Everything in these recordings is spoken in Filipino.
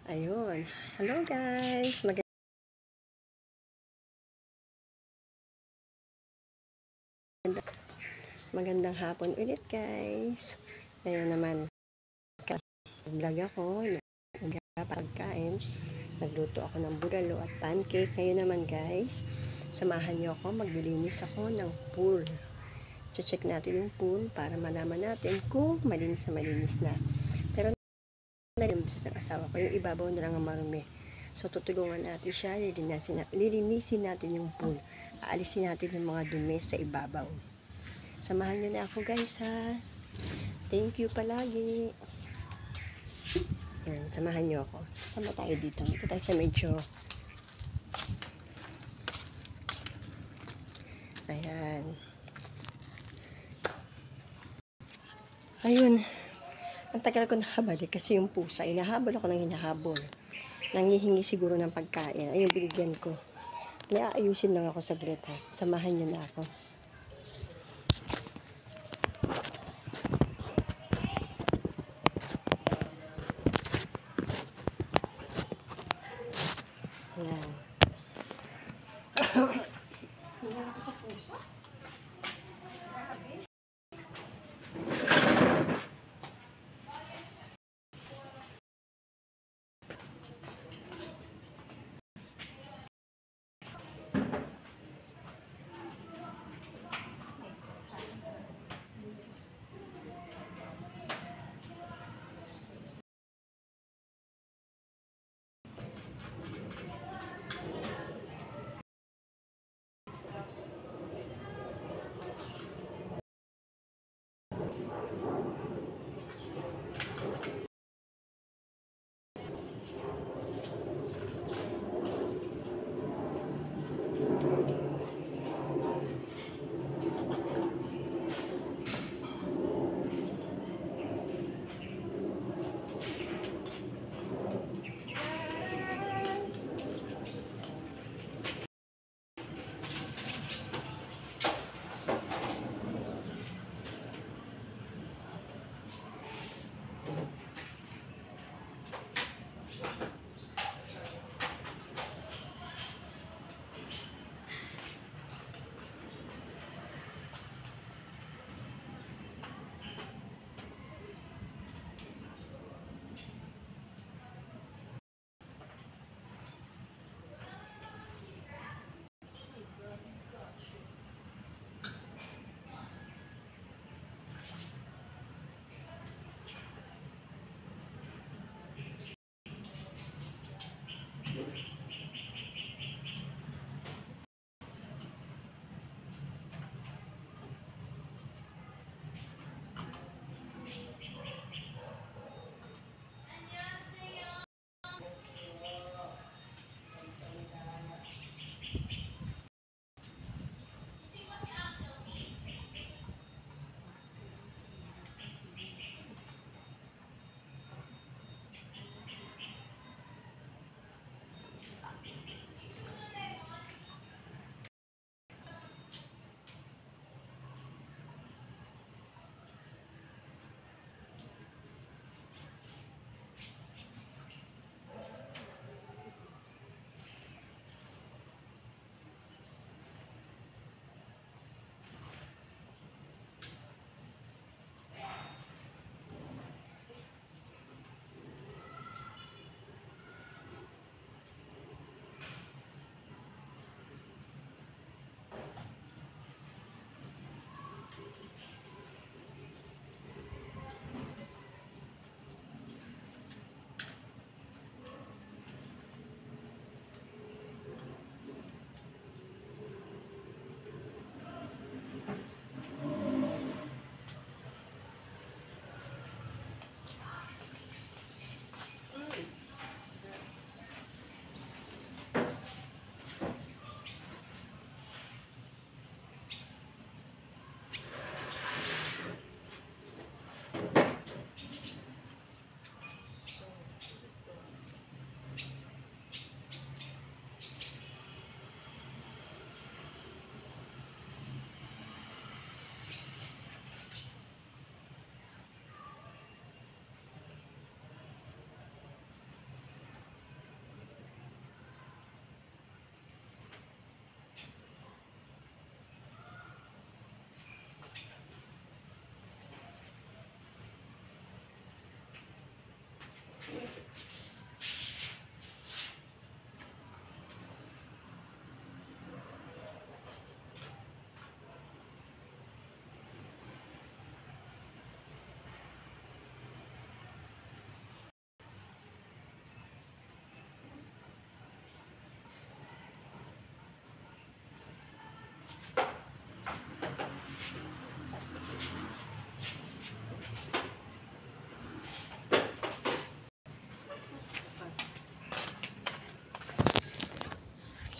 Ayun. Hello guys. Magandang hapon ulit guys. Ngayon naman, vlog ako. Pagkain. Nagluto ako ng bulalo at pancake. Ngayon naman guys, samahan niyo ako. Maglilinis ako ng pool. Check natin yung pool para malaman natin kung malinis na malinis na. Pero nalinis ng asawa ko, yung ibabaw na lang ang marumi. So, tutulungan natin siya, lilinisin natin yung pool. Aalisin natin yung mga dumi sa ibabaw. Samahan nyo na ako guys ha. Thank you palagi. Yan, samahan nyo ako. Sama tayo dito. Dito tayo sa medyo. Ayan. Ayun. Ang tagal ko nakabalik kasi yung pusa, inahabol ako ng hinahabol. Nangihingi siguro ng pagkain. Ayun, binigyan ko. May aayusin lang ako saglit ha. Samahan nyo na ako. Ayan. Hingan ako sa pusa.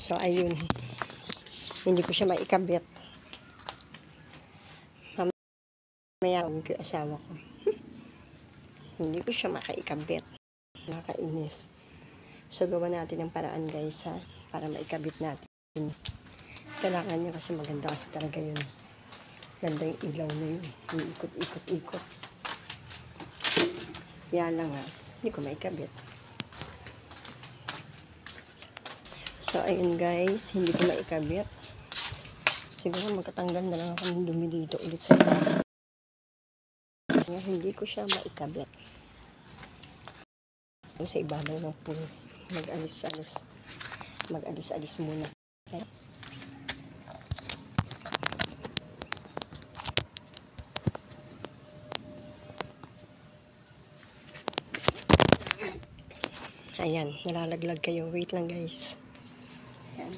So, ayun. Hindi ko siya maikabit. Mamaya ko yung asawa ko. Hindi ko siya makaikabit. Nakainis. So, gawa natin ng paraan guys ha. Para maikabit natin. Kailangan niya kasi maganda kasi talaga yun. Ganda yung ilaw na yun. Ikot-ikot-ikot. Yan lang ha. Hindi ko maikabit. So, ayun guys. Hindi ko maikabit. Siguro magkatanggal na lang ako ng dumi dito ulit sa ibabaw. Hindi ko siya maikabit. Sa ibabaw ng pool. Mag-alis-alis. Mag-alis-alis muna. Okay? Ayan, nalalaglag kayo. Wait lang guys. Ayan.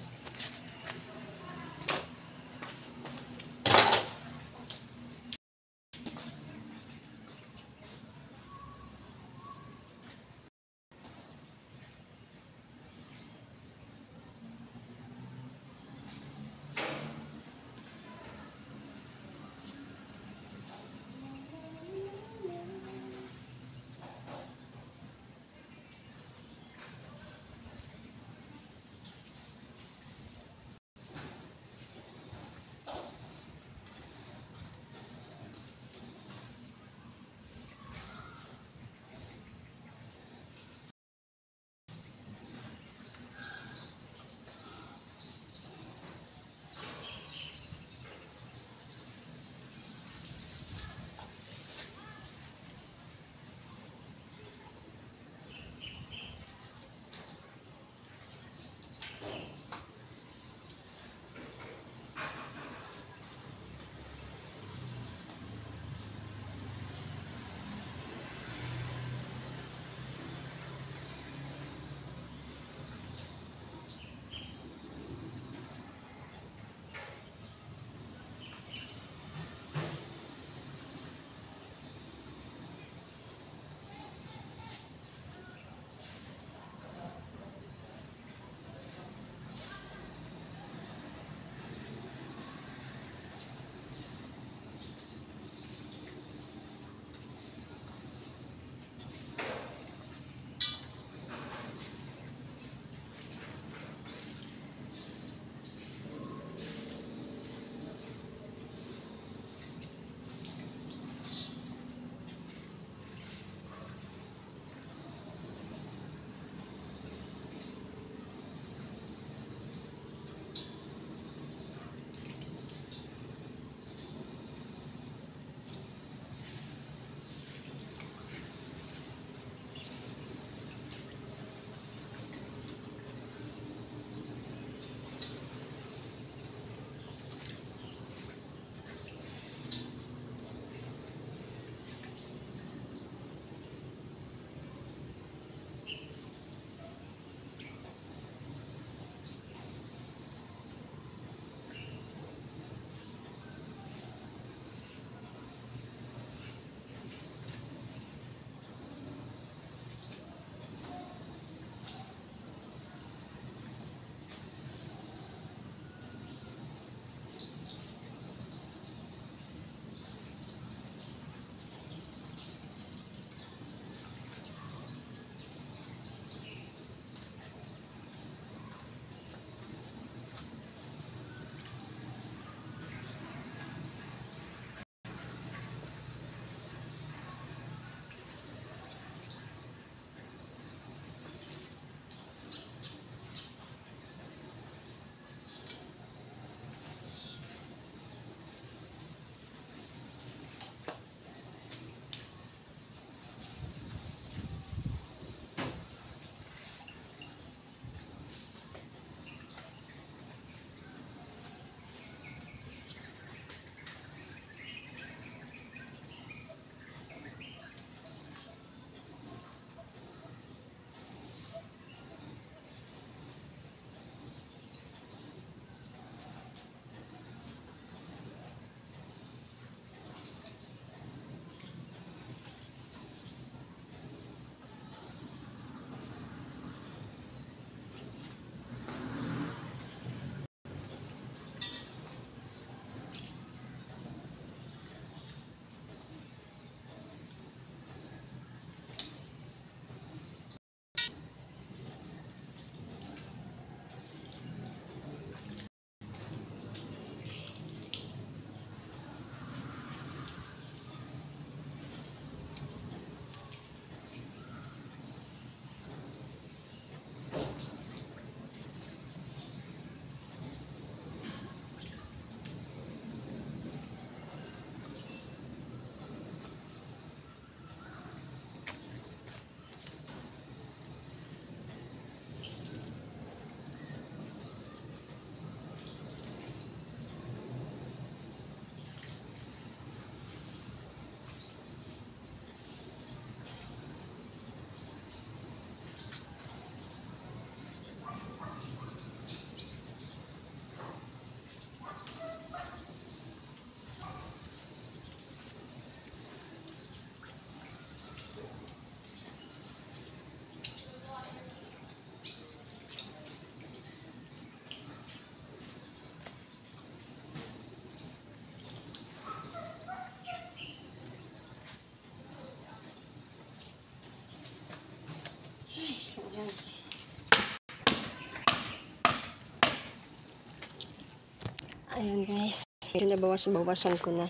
Ayan guys. Nabawasan ko na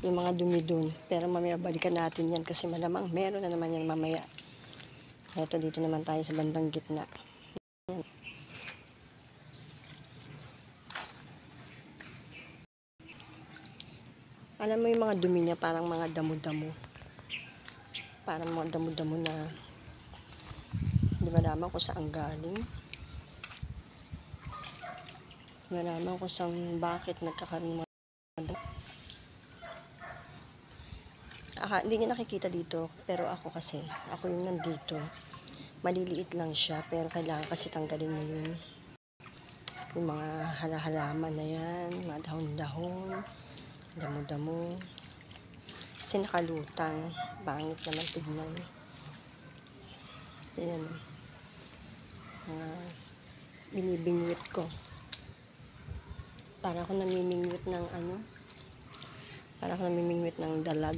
yung mga dumi dun. Pero mamaya balikan natin yan kasi malamang meron na naman yan mamaya. Ito dito naman tayo sa bandang gitna. Ayan. Alam mo yung mga dumi niya parang mga damo-damo. Parang mga damo-damo na hindi malaman kung saan galing. Hindi malaman kung saan bakit nagkakaroon mga damo. Hindi niya nakikita dito, pero ako yung nandito. Maliliit lang siya, pero kailangan kasi tanggalin mo yung mga halaman na yan, mga dahon-dahon, damo-damo. Kasi nakalutang, bangit naman tignan. Ayan. Binibingwit ko. Para ako namimingwit ng para ako namimingwit ng dalag.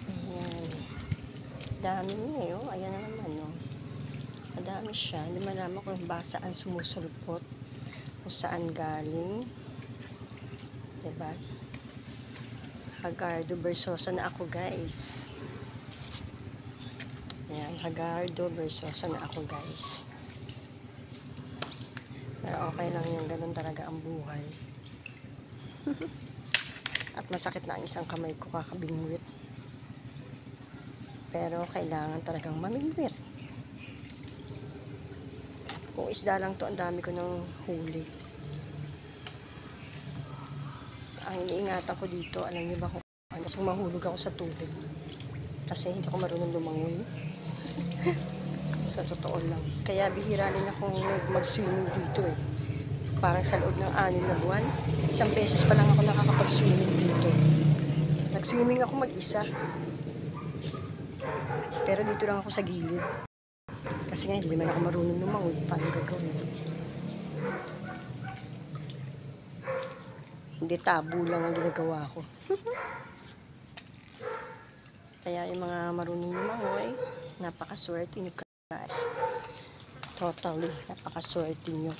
Ayan. Dami niya eh, oh. Ayan na naman, oh. Madami siya. Hindi malaman kung saan sumusulpot, kung saan galing. Diba? Hagardo Versosa na ako, guys. Ayan, Hagardo Versosa na ako, guys. Pero okay lang yan, ganun talaga ang buhay. At masakit na ang isang kamay ko kakabingwit. Pero kailangan talagang mamingwit. Kung isda lang to, ang dami ko ng huli. Ang iniingatan ko dito, alam niyo ba kung ano, mahulog ako sa tubig. Kasi hindi ako marunong lumangoy. Sa totoo lang. Kaya bihira rin akong mag-swimming dito eh. Parang sa loob ng 6 na buwan. Isang beses pa lang ako nakakapag-swimming dito. Nag-swimming ako mag-isa. Pero dito lang ako sa gilid. Kasi nga hindi man ako marunong lumangoy. Paano gagawin? Hindi, tabo lang ang ginagawa ko. Kaya yung mga marunong lumangoy, napakaswerte nyo guys. Totally, napakaswerte nyo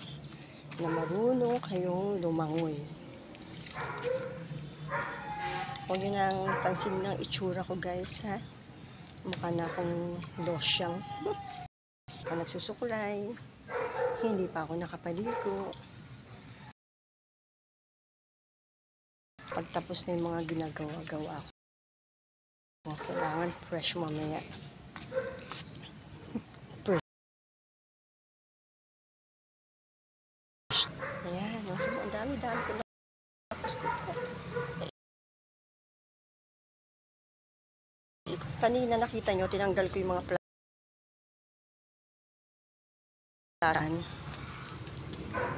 na marunong kayong lumangoy. Huwag nyo nang pansin ng itsura ko guys, ha? Mukha na akong losyang. Ako nagsusukulay. Hindi pa ako nakapaligo. Pagtapos na yung mga ginagawa-gawa ko, kailangan fresh mamaya. Ayan, ang dami-dami ko na. Kanina nakita nyo, tinanggal ko yung mga platan.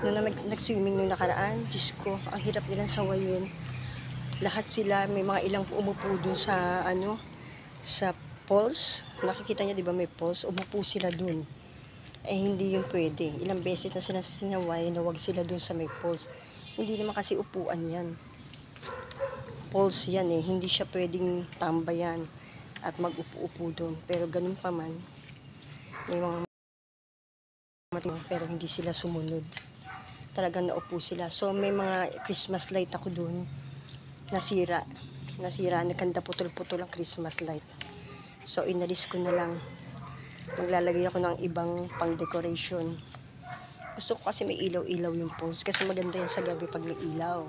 Noong nag-swimming nung nakaraan, Diyos ko, ang hirap nilang sawayin. Lahat sila, may mga ilang umupo dun sa, sa poles. Nakikita nyo, di ba may poles? Umupo sila dun. Eh, hindi yun pwede. Ilang beses na sila sinaway na wag sila dun sa may poles. Hindi naman kasi upuan yan. Poles yan eh. Hindi siya pwedeng tambayan at mag-upo-upo dun. Pero ganun pa man, may mga pero hindi sila sumunod. Talagang naupo sila. So, may mga Christmas light ako dun. Nasira, nagkanda putol-putol ang Christmas light. So, inalis ko na lang. Maglalagay ako ng ibang pang-decoration. Gusto ko kasi may ilaw-ilaw yung poles. Kasi maganda yan sa gabi pag may ilaw.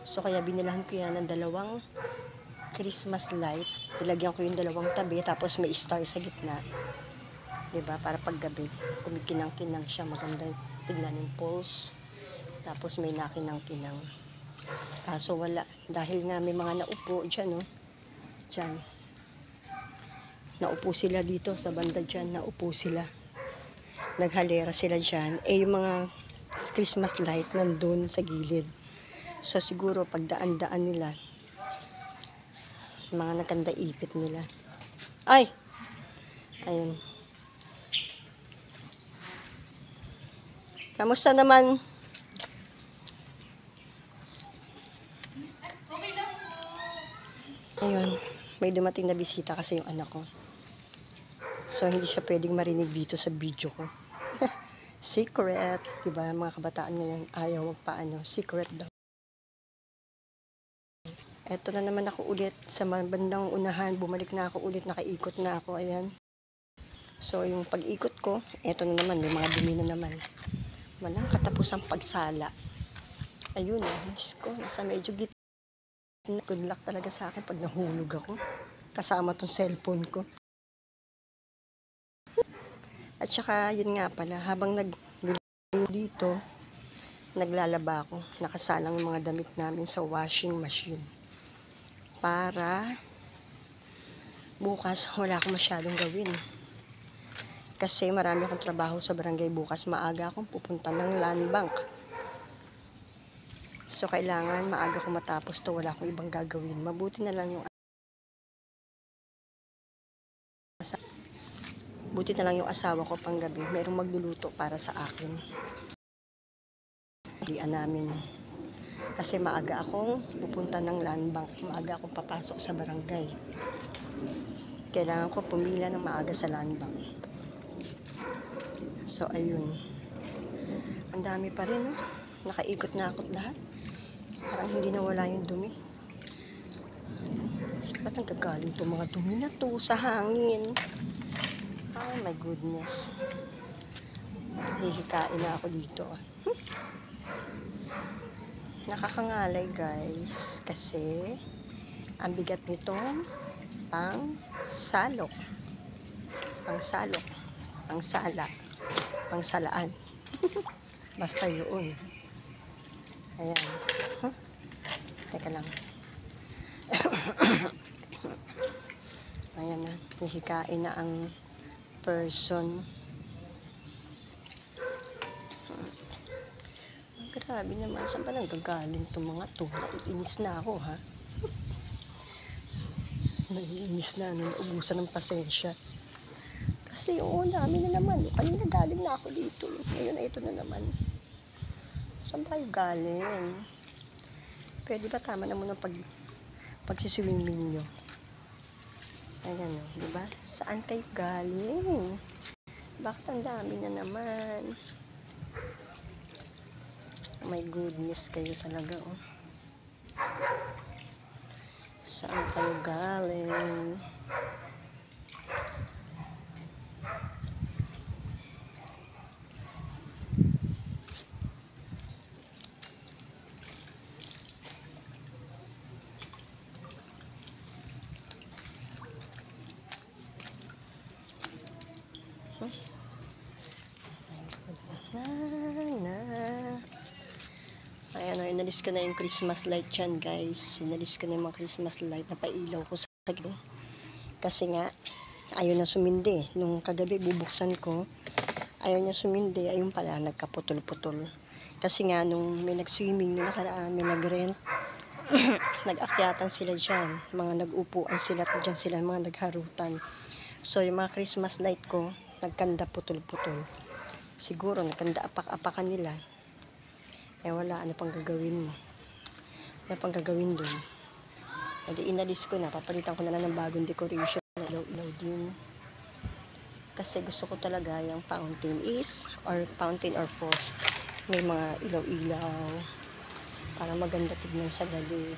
So, kaya binilahan ko yan ng 2 Christmas light. Nilagyan ko yung 2 tabi, tapos may star sa gitna. Diba? Para pag gabi, kumikinang-kinang siya. Maganda tignan yung poles. Tapos may nakinang-kinang. Kaso wala. Dahil nga may mga naupo dyan, oh. Dyan. Naupo sila dito sa banda dyan. Naupo sila. Naghalera sila dyan. Eh, yung mga Christmas light nandun sa gilid. So, siguro pagdaan-daan nila, mga nagkanda-ipit nila. Ay! Ayun. Kamusta naman? Ayun, may dumating na bisita kasi yung anak ko. So, hindi siya pwedeng marinig dito sa video ko. Secret. Diba, mga kabataan ngayon ayaw magpaano. Secret daw. Eto na naman ako ulit sa bandang unahan. Bumalik na ako ulit. Nakaikot na ako. Ayan. So, yung pag-ikot ko, eto na naman. May mga dumi na naman. Walang katapusang pagsala. Ayun, Diyos ko. Nasa medyo gitna. Good luck talaga sa akin pag nahulog ako. Kasama tong cellphone ko. At saka, yun nga pala, habang dito, naglalaba ako. Nakasalang yung mga damit namin sa washing machine. Para bukas, wala akong masyadong gawin. Kasi marami akong trabaho sa barangay bukas. Maaga akong pupunta ng land bank. So, kailangan maaga akong matapos to. Wala akong ibang gagawin. Mabuti na lang yung asawa ko panggabi. Merong magluluto para sa akin. Halian namin. Kasi maaga akong pupunta ng land bank. Maaga akong papasok sa barangay. Kailangan ko pumila ng maaga sa land bank. So, ayun. Ang dami pa rin, no? Nakaikot na ako lahat. Parang hindi nawala yung dumi. Ba't nagkagaling itong mga dumi na to sa hangin? Oh my goodness. Hihikain na ako dito. Nakakangalay guys. Kasi ang bigat nitong pangsalok. Pangsala. Pangsalaan. Basta yun. Ayan. Teka lang. Ayan na. Hihikain na ang person. Grabe naman. Saan ba nanggagaling itong mga to? Naiinis na ako, ha? Naiinis na. Naubusan ng pasensya. Kasi yung namin na naman. Kanina galing na ako dito. Ngayon na ito na naman. Saan ba yung galing? Pwede ba tama na muna pagsiswimming nyo? Ayan o, diba? Saan kayo galing? Bakit ang dami na naman? Oh my goodness, kayo talaga oh. Saan kayo galing? Ayan o, inalis ko na yung Christmas light dyan guys. Inalis ko na yung mga Christmas light. Napailaw ko sa kagabi. Kasi nga, ayaw na sumindi. Nung kagabi bubuksan ko, ayaw niya sumindi. Ayun pala, nagkaputol-putol. Kasi nga, nung may nag-swimming, nung nakaraan, may nag-rent, nag-akyatan sila dyan. Mga nag-upuan sila dyan sila, mga nagharutan. So, yung mga Christmas light ko, nagkanda putol-putol. Siguro, nagkanda apak-apakan nila. Eh, wala. Ano pang gagawin mo? Ano pang gagawin dun? Hindi, inalis ko na. Papalitan ko na lang ng bagong decoration. Ilaw-ilaw din. Kasi gusto ko talaga yung fountain or falls. May mga ilaw-ilaw. Para maganda tignan sa gabi.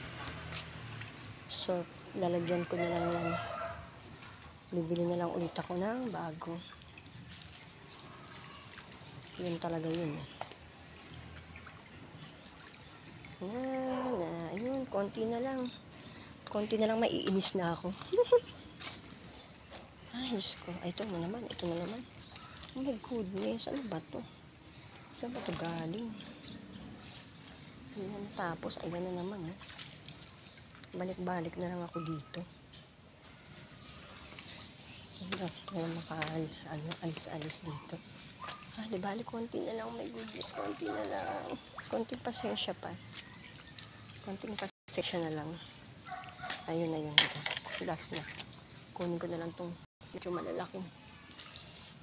So, lalagyan ko na lang yan. Bibili na lang ulit ako ng bago. Yun talaga yun. Ayun, konti na lang. Konti na lang, maiinis na ako. Ay, Diyos ko. Ay, ito na naman. Oh my goodness. Ano ba to? Saan ba to galing? Ayan, tapos, ayan na naman. Balik-balik na lang ako dito. Ayan, alis-alis dito. Di balik, konti na lang. Oh my goodness, konti na lang. Konting pasensya pa. Konting pasensya na lang. Ayun na yun. Last na. Kunin ko na lang itong medyo malalaking.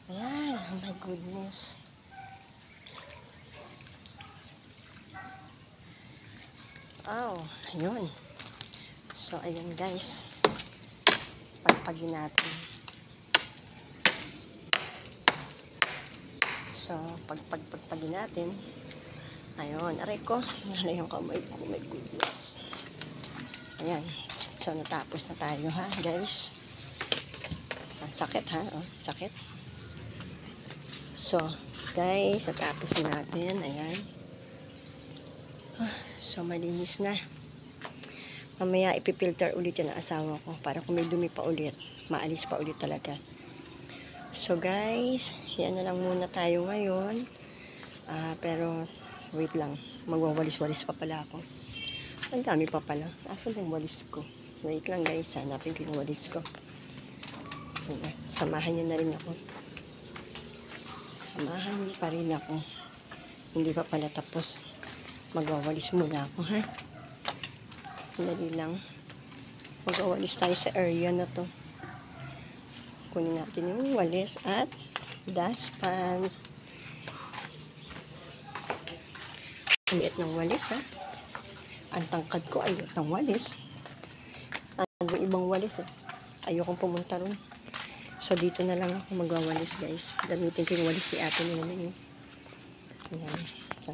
Ayan. Oh my goodness. Oh, ayun. So, ayun guys. Pagpagin natin. So, pagpagpagpagin natin. Ayun, aray ko. Aray yung kamay ko. Oh my goodness. Ayan. So, natapos na tayo ha, guys. Sakit ha. Oh, sakit. So, guys, natapos na natin. Ayan. So, malinis na. Mamaya ipipilter ulit yan ang asawa ko para kung may dumi pa ulit, maalis pa ulit talaga. So, guys, yan na lang muna tayo ngayon. Pero, wait lang. Magwawalis-walis pa pala ako. Ang dami pa pala. Asan yung walis ko? Wait lang, guys. Hanapin ko yung walis ko. Samahan niyo na rin ako. Samahan niyo pa rin ako. Hindi pa pala tapos. Magwawalis muna ako, ha? Dali lang. Magwawalis tayo sa area na to. Kunin natin yung walis at dustpan. Ang liit ng walis, ha? Ang tangkad ko ay liit ng walis. Ang ibang walis, eh. Ayokong pumunta ron. So, dito na lang ako magwawalis, guys. Gamitin ko yung walis si ate nila naman, eh. Ayan. So,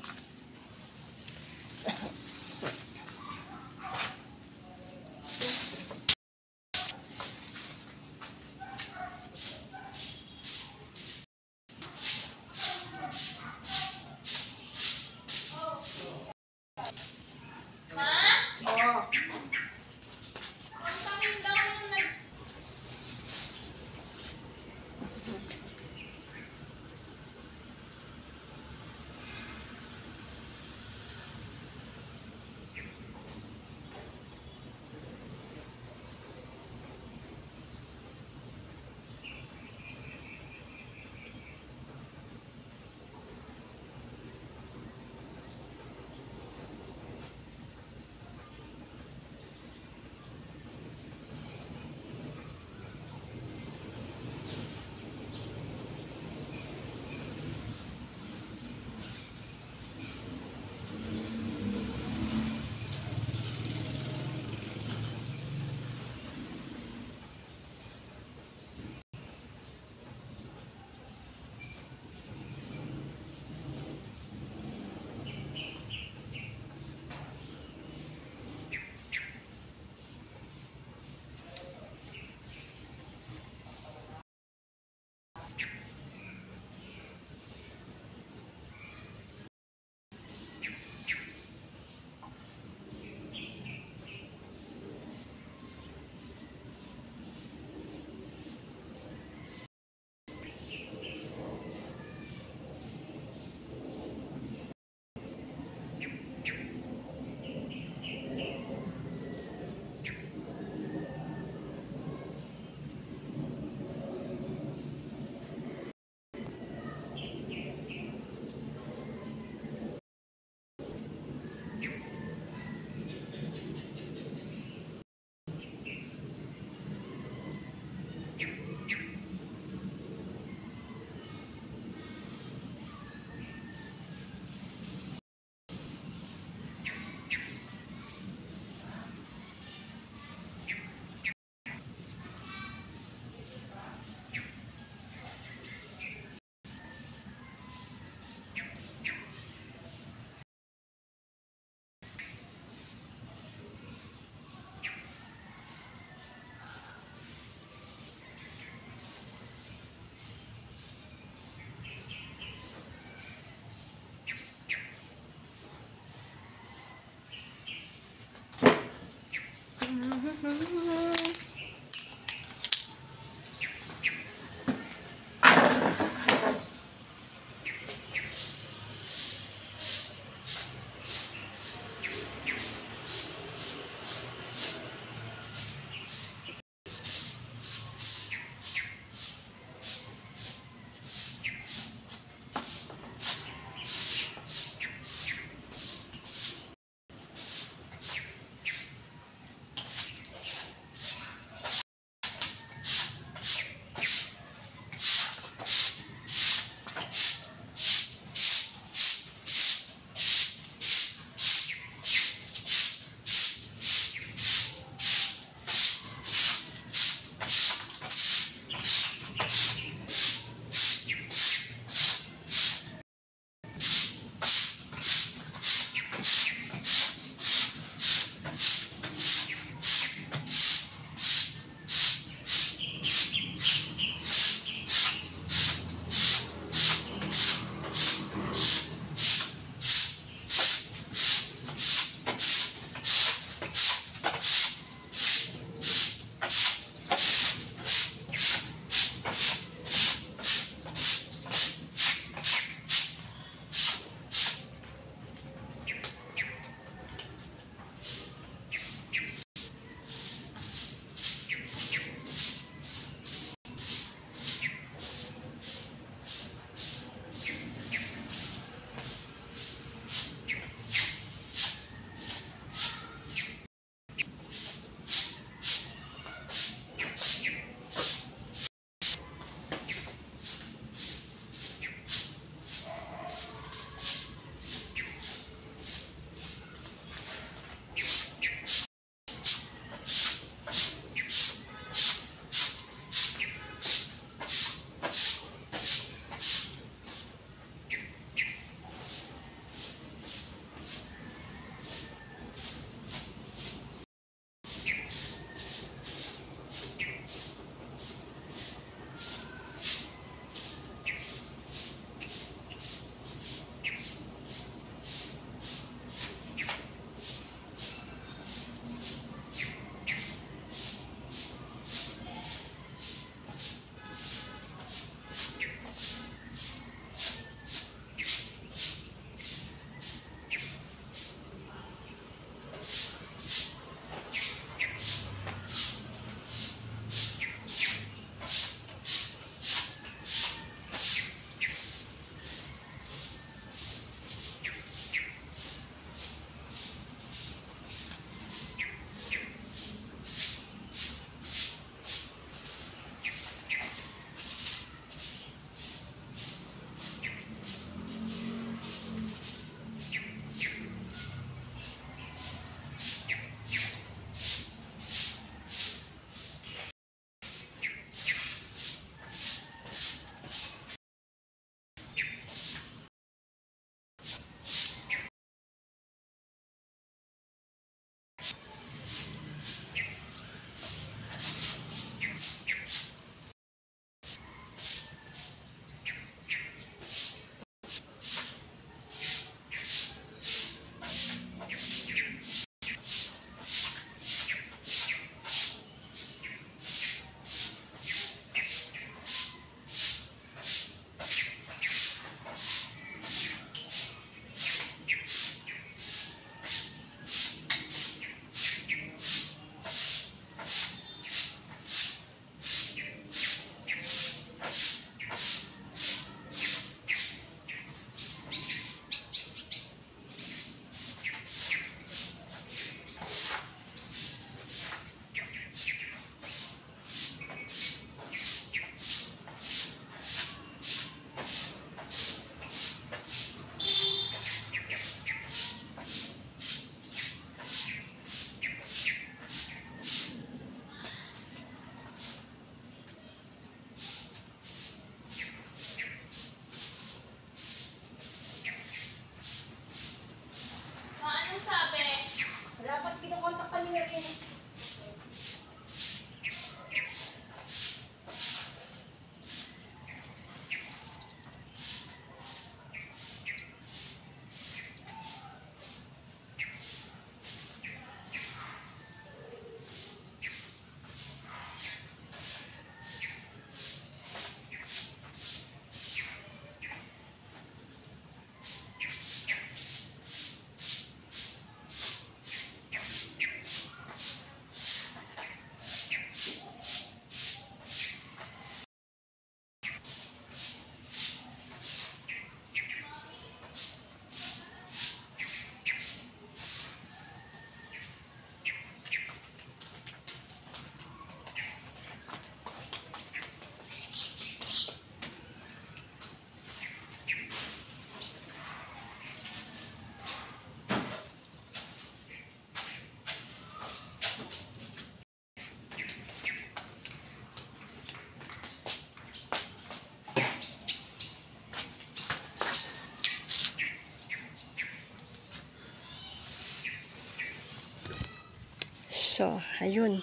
So, ayun.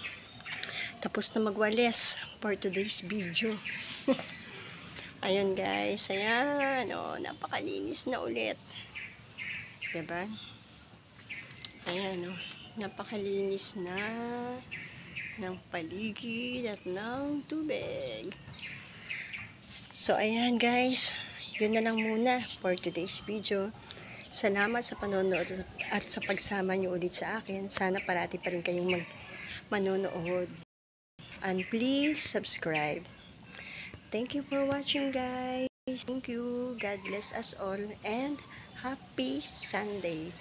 Tapos na magwalis for today's video. Ayun guys, ayan. O, napakalinis na ulit. Diba? Ayan o. Napakalinis na ng paligid at ng tubig. So, ayan guys. Yun na lang muna for today's video. Salamat sa panonood at sa pagsama nyo ulit sa akin. Sana parati pa rin kayong manonood. And please subscribe. Thank you for watching guys. Thank you. God bless us all and happy Sunday.